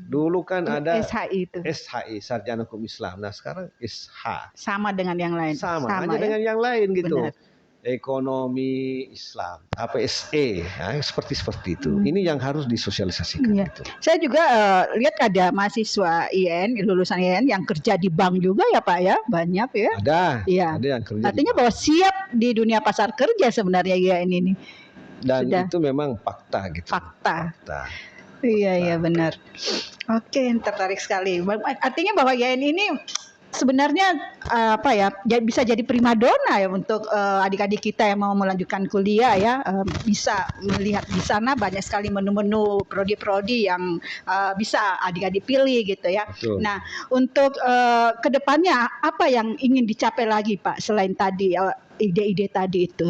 Dulu kan ada SHI itu. SHI, sarjana hukum Islam. Nah sekarang SH. Sama dengan yang lain. Sama aja dengan yang lain gitu. Benar. Ekonomi Islam, APSE, seperti itu. Ini yang harus disosialisasikan. Gitu. Saya juga lihat ada mahasiswa IAIN, lulusan IAIN yang kerja di bank juga ya Pak ya, banyak ya. Ada yang kerja. Artinya bahwa siap di dunia pasar kerja sebenarnya IAIN ini. Dan itu memang fakta gitu. Fakta. Iya benar. Oke, tertarik sekali. Artinya bahwa IAIN ini sebenarnya bisa jadi primadona ya untuk adik-adik kita yang mau melanjutkan kuliah ya, bisa melihat di sana banyak sekali menu-menu prodi-prodi yang bisa adik-adik pilih gitu ya. Betul. Nah untuk kedepannya apa yang ingin dicapai lagi Pak selain tadi ide-ide tadi itu?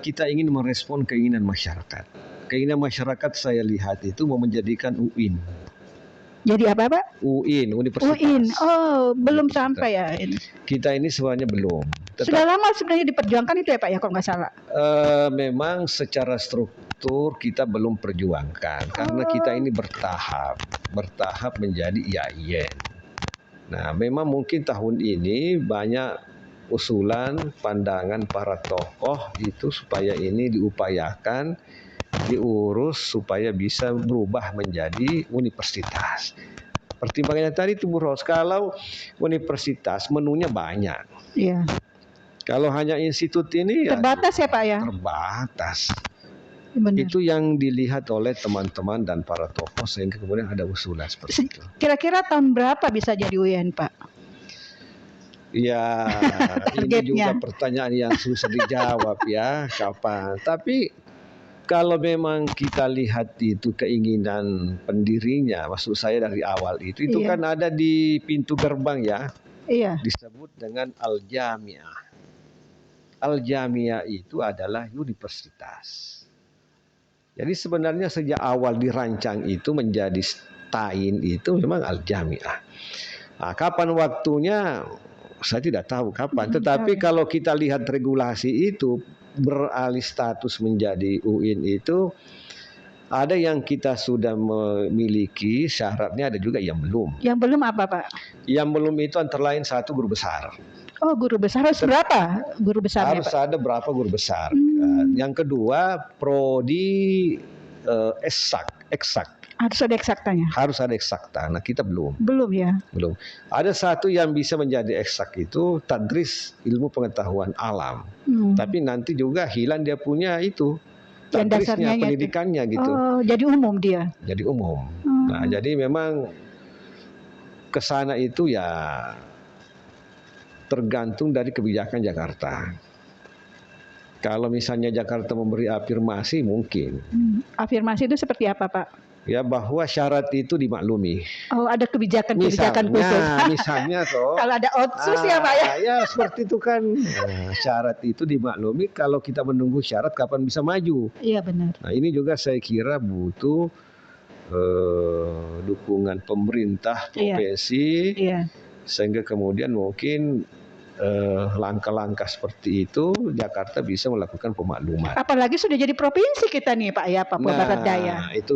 Kita ingin merespon keinginan masyarakat. Keinginan masyarakat saya lihat itu mau menjadikan UIN. Jadi apa Pak? UIN, Universitas. UIN, belum sampai ya. Kita ini sebenarnya belum. Sudah lama sebenarnya diperjuangkan itu ya Pak ya, kalau nggak salah. Memang secara struktur kita belum perjuangkan karena kita ini bertahap menjadi IAIN. Nah, memang mungkin tahun ini banyak usulan, pandangan para tokoh itu supaya ini diupayakan, diurus supaya bisa berubah menjadi universitas. Pertimbangannya tadi itu Bu Ros, kalau universitas menunya banyak. Iya. Kalau hanya institut ini terbatas ya Pak ya? Terbatas. Benar. Itu yang dilihat oleh teman-teman dan para tokoh sehingga kemudian ada usulan seperti itu. Kira-kira tahun berapa bisa jadi UN, Pak? Ya, ini juga pertanyaan yang susah dijawab ya, kapan. Tapi kalau memang kita lihat itu keinginan pendirinya, maksud saya dari awal itu kan ada di pintu gerbang ya, disebut dengan Al-Jami'ah. Al-Jami'ah itu adalah universitas. Jadi sebenarnya sejak awal dirancang itu menjadi Tain itu memang Al-Jami'ah. Nah, kapan waktunya saya tidak tahu kapan. Tetapi kalau kita lihat regulasi itu beralih status menjadi UIN itu ada yang kita sudah memiliki syaratnya, ada juga yang belum. Yang belum apa, Pak? Yang belum itu antara lain satu guru besar. Oh, guru besar harus berapa? Guru besar harus Pak? Ada berapa guru besar. Yang kedua prodi eksak. Harus ada eksaktanya. Harus ada eksakta. Nah, kita belum. Belum ya. Belum. Ada satu yang bisa menjadi eksak itu tadris ilmu pengetahuan alam. Tapi nanti juga hilang dia punya itu tadrisnya, pendidikannya gitu. Oh, jadi umum dia. Jadi umum. Nah, jadi memang kesana itu ya tergantung dari kebijakan Jakarta. Kalau misalnya Jakarta memberi afirmasi mungkin. Afirmasi itu seperti apa, Pak? Ya, bahwa syarat itu dimaklumi. Oh, ada kebijakan-kebijakan khusus. Misalnya toh. Kalau ada otsus ya, Pak ya. Ya, seperti itu kan. Nah, syarat itu dimaklumi, kalau kita menunggu syarat kapan bisa maju. Iya, benar. Nah, ini juga saya kira butuh dukungan pemerintah provinsi. Iya. Sehingga kemudian mungkin langkah-langkah seperti itu Jakarta bisa melakukan pemakluman. Apalagi sudah jadi provinsi kita nih Pak ya, Papua Barat Daya. Itu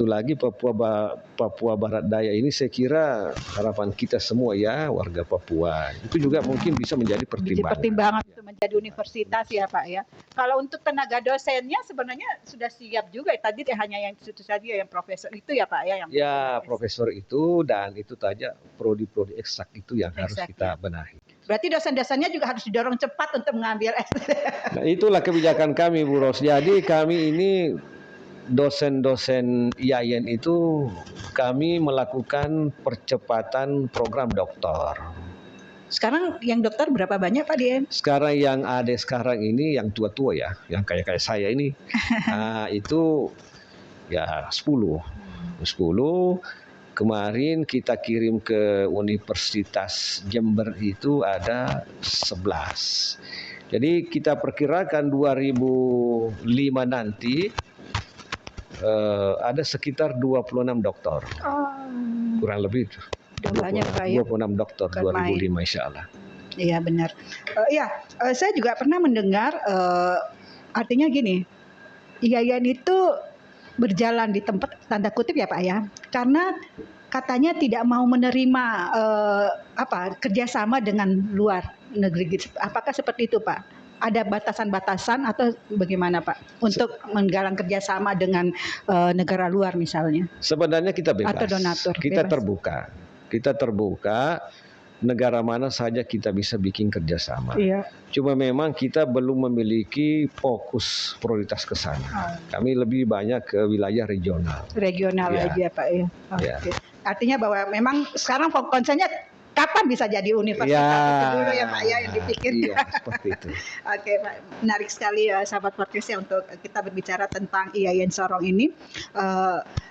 lagi Papua Barat Daya ini saya kira harapan kita semua ya, warga Papua. Itu juga mungkin bisa menjadi pertimbangan untuk menjadi universitas ya Pak ya. Kalau untuk tenaga dosennya sebenarnya sudah siap juga. Tadi hanya yang itu saja yang profesor itu ya Pak ya. Profesor itu dan itu saja prodi-prodi eksak itu yang harus kita benahi. Berarti dosen-dosennya juga harus didorong cepat untuk mengambil S. Nah, itulah kebijakan kami Bu Ros. Jadi kami ini dosen-dosen IAIN itu kami melakukan percepatan program doktor. Sekarang yang dokter berapa banyak Pak di IAIN? Sekarang yang ada sekarang ini yang tua-tua ya, yang kayak saya ini, itu ya 10. Kemarin kita kirim ke Universitas Jember itu ada 11. Jadi kita perkirakan 2005 nanti ada sekitar 26 dokter. Kurang lebih itu. Banyak Pak ya. 26 dokter 2005 insya Allah. Iya benar. Saya juga pernah mendengar artinya gini, IAIN itu berjalan di tempat tanda kutip ya Pak ya, karena katanya tidak mau menerima kerjasama dengan luar negeri. Apakah seperti itu Pak? Ada batasan-batasan atau bagaimana Pak untuk menggalang kerjasama dengan negara luar misalnya? Sebenarnya kita bebas. Atau donatur. Kita bebas. Kita terbuka. Negara mana saja kita bisa bikin kerjasama. Iya. Cuma memang kita belum memiliki fokus prioritas ke sana. Kami lebih banyak ke wilayah regional. Regional aja Pak ya. Okay. Artinya bahwa memang sekarang konsennya kapan bisa jadi universitas itu dulu ya Pak ya yang dipikir. Iya, seperti itu. Oke Pak, menarik sekali ya sahabat podcast ya untuk kita berbicara tentang IAIN Sorong ini.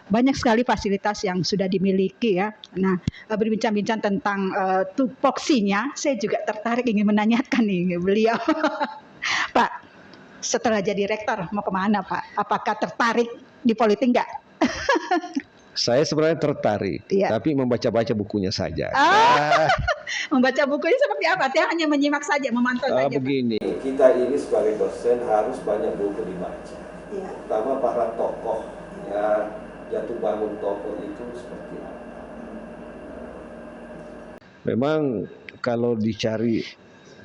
Banyak sekali fasilitas yang sudah dimiliki ya. Nah, berbincang-bincang tentang tupoksinya, saya juga tertarik ingin menanyakan nih beliau. Pak, setelah jadi rektor mau kemana Pak? Apakah tertarik di politik enggak? Saya sebenarnya tertarik, tapi membaca-baca bukunya saja. Membaca bukunya seperti apa? Dia hanya menyimak saja, memantau saja. Begini, kita ini sebagai dosen harus banyak buku dibaca. Pertama para tokoh, ya jatuh bangun tokoh itu seperti apa. Memang kalau dicari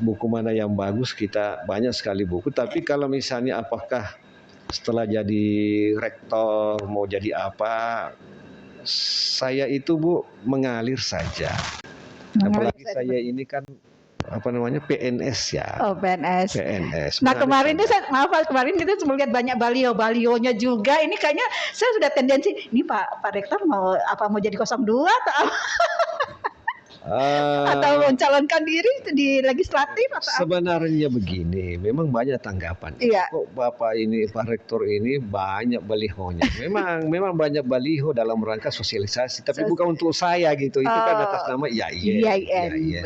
buku mana yang bagus, kita banyak sekali buku. Tapi kalau misalnya apakah setelah jadi rektor mau jadi apa, saya itu Bu mengalir saja. Apalagi saya ini kan apa namanya PNS ya. Oh, PNS. PNS. Nah kemarin itu kemarin kita melihat banyak baliho-balihonya juga. Ini kayaknya saya sudah tendensi, ini Pak Rektor mau jadi 02 atau apa? Atau mencalonkan diri di legislatif atau sebenarnya begini, memang banyak tanggapan. Iya. Kok Bapak ini Pak Rektor ini banyak balihonya. memang banyak baliho dalam rangka sosialisasi, tapi bukan untuk saya gitu. Itu kan atas nama IAIN.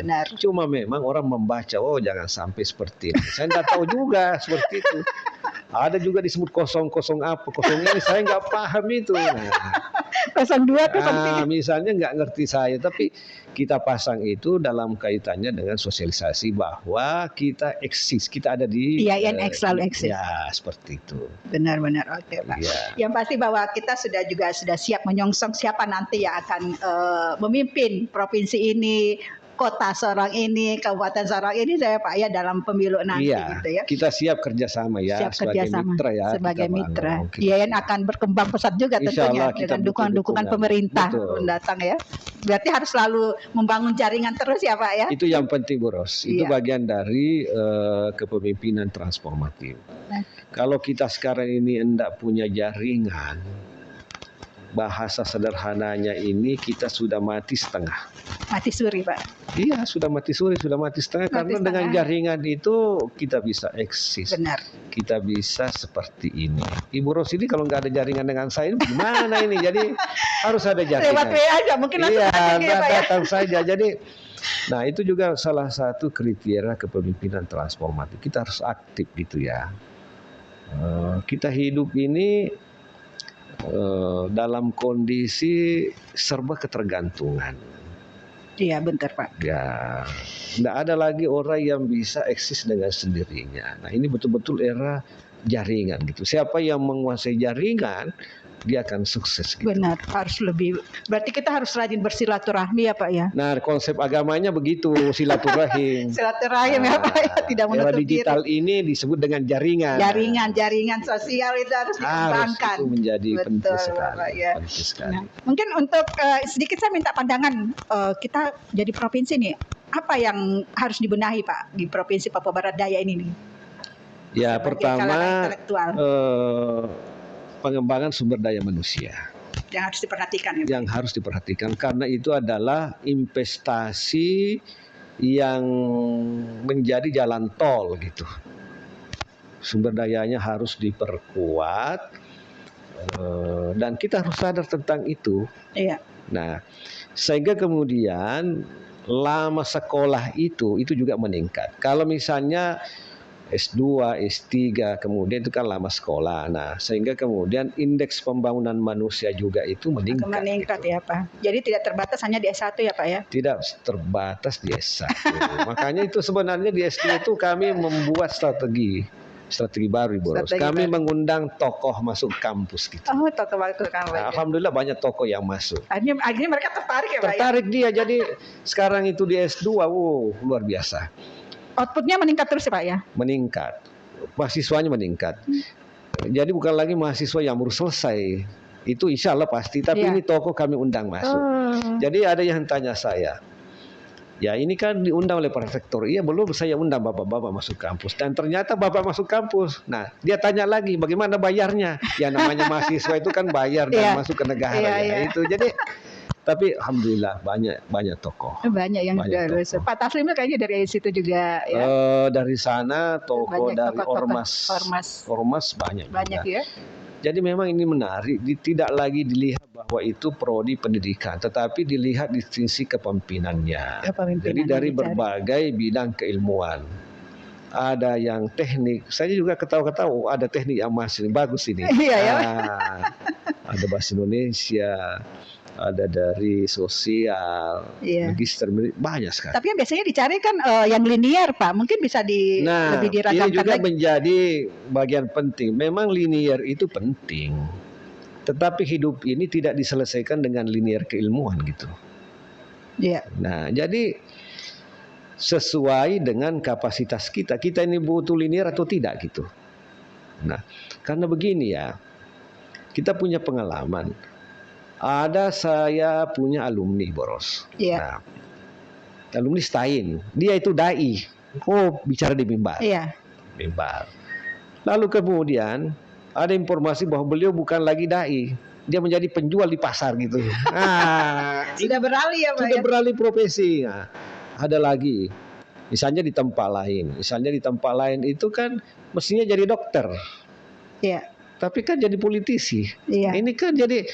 Benar. Cuma memang orang membaca, oh jangan sampai seperti ini. Saya nggak tahu juga seperti itu. Ada juga disebut kosong apa, kosong ini saya nggak paham itu. Nah, 02 misalnya nggak ngerti saya, tapi kita pasang itu dalam kaitannya dengan sosialisasi bahwa kita eksis, kita ada di IAIN selalu eksis. Ya, seperti itu. Benar-benar, oke Pak. Ya. Yang pasti bahwa kita sudah siap menyongsong siapa nanti yang akan memimpin provinsi ini, kota Sorong ini, kabupaten Sorong ini, saya Pak ya dalam pemilu nanti gitu ya. Kita siap kerjasama ya, sebagai mitra ya. Sebagai mitra. IAIN akan berkembang pesat juga tentunya dengan dukungan pemerintah mendatang ya. Berarti harus selalu membangun jaringan terus ya Pak ya. Itu yang penting Bu Ros. Itu bagian dari kepemimpinan transformatif. Kalau kita sekarang ini hendak punya jaringan, bahasa sederhananya ini kita sudah mati setengah. Mati suri Pak. Iya, sudah mati suri, sudah mati setengah. Karena dengan jaringan itu kita bisa eksis. Benar. Kita bisa seperti ini. Ibu Ros ini kalau nggak ada jaringan dengan saya, gimana ini? Jadi harus ada jaringan. Lewat WA aja mungkin langsung datang saja. Jadi, nah itu juga salah satu kriteria kepemimpinan transformatif. Kita harus aktif gitu ya. Kita hidup ini dalam kondisi serba ketergantungan. Iya benar Pak. Ya, tidak ada lagi orang yang bisa eksis dengan sendirinya. Nah ini betul-betul era jaringan gitu. Siapa yang menguasai jaringan, dia akan sukses gitu. Benar, harus lebih. Berarti kita harus rajin bersilaturahmi ya Pak ya. Nah konsep agamanya begitu, silaturahim. Silaturahim ya Pak ya, tidak menutup era digital diri. Ini disebut dengan jaringan. Jaringan sosial itu harus dikembangkan. Itu menjadi penting sekali. Pak, ya. Penting sekali. Nah, mungkin untuk sedikit saya minta pandangan kita jadi provinsi nih, apa yang harus dibenahi Pak di provinsi Papua Barat Daya ini nih? Ya pertama pengembangan sumber daya manusia yang harus diperhatikan ya? Yang harus diperhatikan karena itu adalah investasi yang menjadi jalan tol gitu. Sumber dayanya harus diperkuat dan kita harus sadar tentang itu. Iya. Nah, sehingga kemudian lama sekolah itu juga meningkat. Kalau misalnya S2, S3, kemudian itu kan lama sekolah. Nah, sehingga kemudian indeks pembangunan manusia juga itu meningkat. Meningkat gitu. Ya Pak. Jadi tidak terbatas hanya di S1 ya Pak ya? Tidak terbatas di S1. Makanya itu sebenarnya di S2 itu kami membuat strategi baru Ibu Ros. Kami mengundang tokoh masuk kampus gitu. Oh, tokoh masuk kampus. Nah, alhamdulillah banyak tokoh yang masuk. Akhirnya mereka tertarik ya Pak? Tertarik dia. Jadi sekarang itu di S2, luar biasa. Outputnya meningkat terus ya Pak ya? Meningkat, mahasiswanya meningkat. Jadi bukan lagi mahasiswa yang baru selesai, itu insya Allah pasti. Tapi ini tokoh kami undang masuk. Jadi ada yang tanya saya, ya ini kan diundang oleh Pak Rektor. Iya belum saya undang bapak-bapak masuk kampus. Dan ternyata bapak masuk kampus. Nah dia tanya lagi bagaimana bayarnya? Ya namanya mahasiswa itu kan bayar dan masuk ke negara ya. Itu jadi. Tapi alhamdulillah banyak tokoh. Banyak yang lulus. Pak Taslim kayaknya dari situ juga ya. Dari sana tokoh dari Ormas banyak juga. Ya. Jadi memang ini menarik, tidak lagi dilihat bahwa itu prodi pendidikan, tetapi dilihat di sisi kepemimpinannya. Jadi dari berbagai bidang keilmuan. Ada yang teknik, saya juga ketawa-ketawa, ada teknik yang masih bagus ini. Iya ya. Ada bahasa Indonesia, ada dari sosial, magister, banyak sekali. Tapi yang biasanya dicari kan yang linear Pak, mungkin bisa lebih diragamkan. Ini juga menjadi bagian penting. Memang linear itu penting, tetapi hidup ini tidak diselesaikan dengan linear keilmuan gitu. Iya. Nah, jadi sesuai dengan kapasitas kita ini butuh linear atau tidak gitu. Nah, karena begini ya, kita punya pengalaman. Saya punya alumni Boros. Iya. Nah, alumni Stain. Dia itu dai. Oh, bicara di mimbar. Iya. Mimbar. Lalu kemudian ada informasi bahwa beliau bukan lagi dai. Dia menjadi penjual di pasar gitu. Sudah beralih ya, Pak. Sudah beralih profesi. Nah, ada lagi. Misalnya di tempat lain. Misalnya di tempat lain itu kan mestinya jadi dokter. Iya. Tapi kan jadi politisi. Iya. Ini kan jadi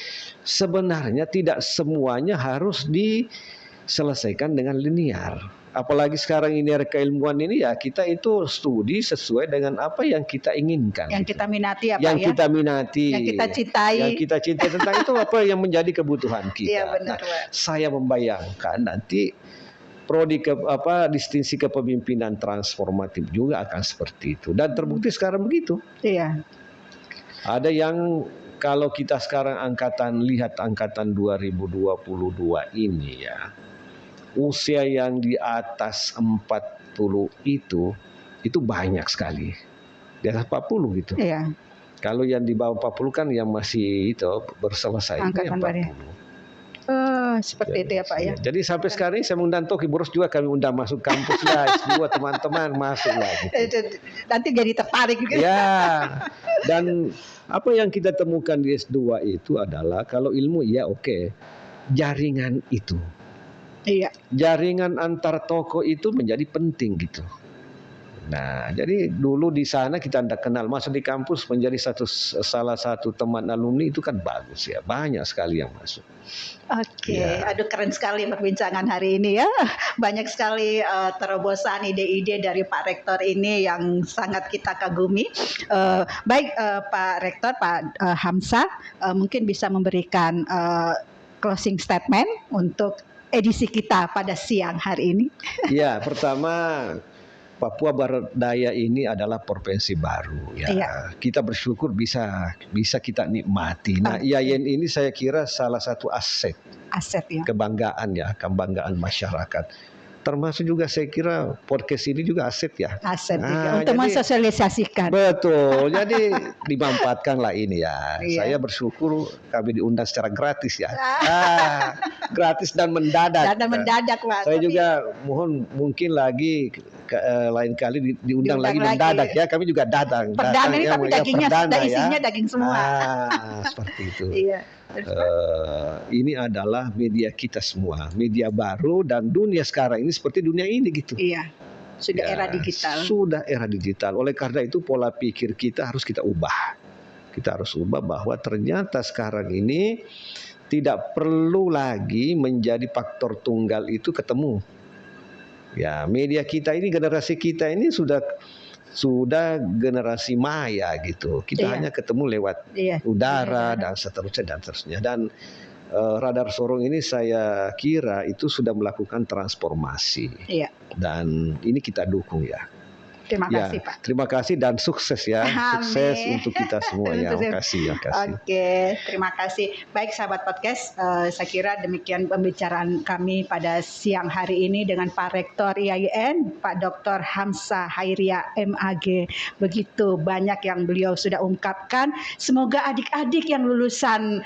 sebenarnya tidak semuanya harus diselesaikan dengan linear. Apalagi sekarang ini era keilmuan ini ya kita itu studi sesuai dengan apa yang kita inginkan. Yang kita minati apa yang ya? kita minati. Yang kita cintai. Yang kita cintai tentang itu apa yang menjadi kebutuhan kita. Iya, benar, Pak. Saya membayangkan nanti prodi distingsi kepemimpinan transformatif juga akan seperti itu. Dan terbukti sekarang begitu. Iya. Ada yang kalau kita sekarang lihat angkatan 2022 ini ya, usia yang di atas 40 itu banyak sekali. Di atas 40 gitu. Iya. Kalau yang di bawah 40 kan yang masih itu berselesai Angkatan itu yang 40. Seperti itu ya Pak ya. Jadi sampai sekarang ini saya mengundang Toki Boros juga, kami undang masuk kampus lah, S2 teman-teman masuk lah. Gitu. Nanti jadi tertarik gitu. Ya, dan apa yang kita temukan di S2 itu adalah kalau ilmu ya oke, jaringan itu. Iya. Jaringan antar tokoh itu menjadi penting gitu. Nah, jadi dulu di sana kita tidak kenal, masuk di kampus menjadi salah satu teman alumni itu kan bagus ya, banyak sekali yang masuk. Oke, aduh keren sekali perbincangan hari ini ya. Banyak sekali terobosan ide-ide dari Pak Rektor ini yang sangat kita kagumi. Baik Pak Rektor, Pak Hamzah, mungkin bisa memberikan closing statement untuk edisi kita pada siang hari ini. Ya, pertama Papua Barat Daya ini adalah provinsi baru ya. Iya. Kita bersyukur bisa kita nikmati. Nah, IAIN ini saya kira salah satu aset ya. Kebanggaan masyarakat. Termasuk juga saya kira podcast ini juga aset ya. Aset juga untuk mensosialisasikan. Betul. Jadi dimanfaatkan lah ini ya. Iya. Saya bersyukur kami diundang secara gratis ya. Gratis dan mendadak. Dan mendadak Pak. Saya juga mohon mungkin lagi lain kali diundang lagi mendadak ya. Kami juga datang. Perdana ini tapi dagingnya isinya ya. daging semua. Seperti itu. Iya. Ini adalah media kita semua, media baru dan dunia sekarang ini seperti dunia ini gitu. Iya, sudah era digital. Sudah era digital. Oleh karena itu pola pikir kita harus kita ubah. Kita harus ubah bahwa ternyata sekarang ini tidak perlu lagi menjadi faktor tunggal itu ketemu. Ya, media kita ini, generasi kita ini sudah generasi maya gitu. Kita hanya ketemu lewat udara dan seterusnya. Dan radar Sorong ini saya kira itu sudah melakukan transformasi. Iya. Dan ini kita dukung ya. Terima kasih Pak. Terima kasih dan sukses ya. Amin. Sukses untuk kita semua ya. Terima kasih. Oke, terima kasih. Baik sahabat podcast, saya kira demikian pembicaraan kami pada siang hari ini dengan Pak Rektor IAIN, Pak Dr. Hamzah Hairia MAG. Begitu banyak yang beliau sudah ungkapkan. Semoga adik-adik yang lulusan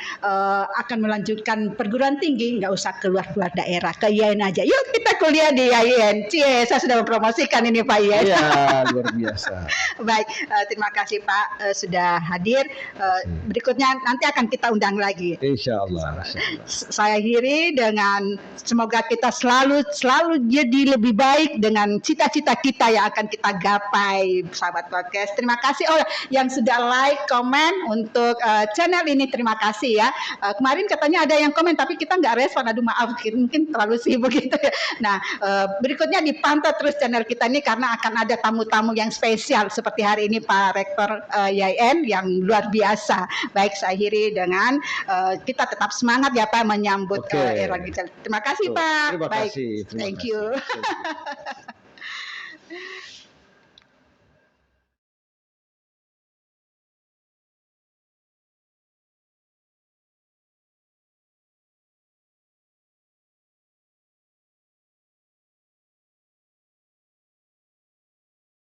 akan melanjutkan perguruan tinggi nggak usah keluar daerah, ke IAIN aja. Yuk kita kuliah di IAIN. Saya sudah mempromosikan ini Pak IAIN. Iya. Luar biasa. Baik, terima kasih Pak sudah hadir. Berikutnya nanti akan kita undang lagi. Insya Allah. Saya akhiri dengan semoga kita selalu jadi lebih baik dengan cita-cita kita yang akan kita gapai, sahabat podcast. Terima kasih yang sudah like, komen untuk channel ini. Terima kasih ya. Kemarin katanya ada yang komen tapi kita nggak respon. Aduh maaf, mungkin terlalu sibuk gitu ya. Nah, berikutnya dipantau terus channel kita ini karena akan ada tamu-tamu yang spesial seperti hari ini Pak Rektor IAIN yang luar biasa. Baik, saya akhiri dengan kita tetap semangat ya Pak menyambut era digital. Terima kasih Pak. Terima kasih. Thank you.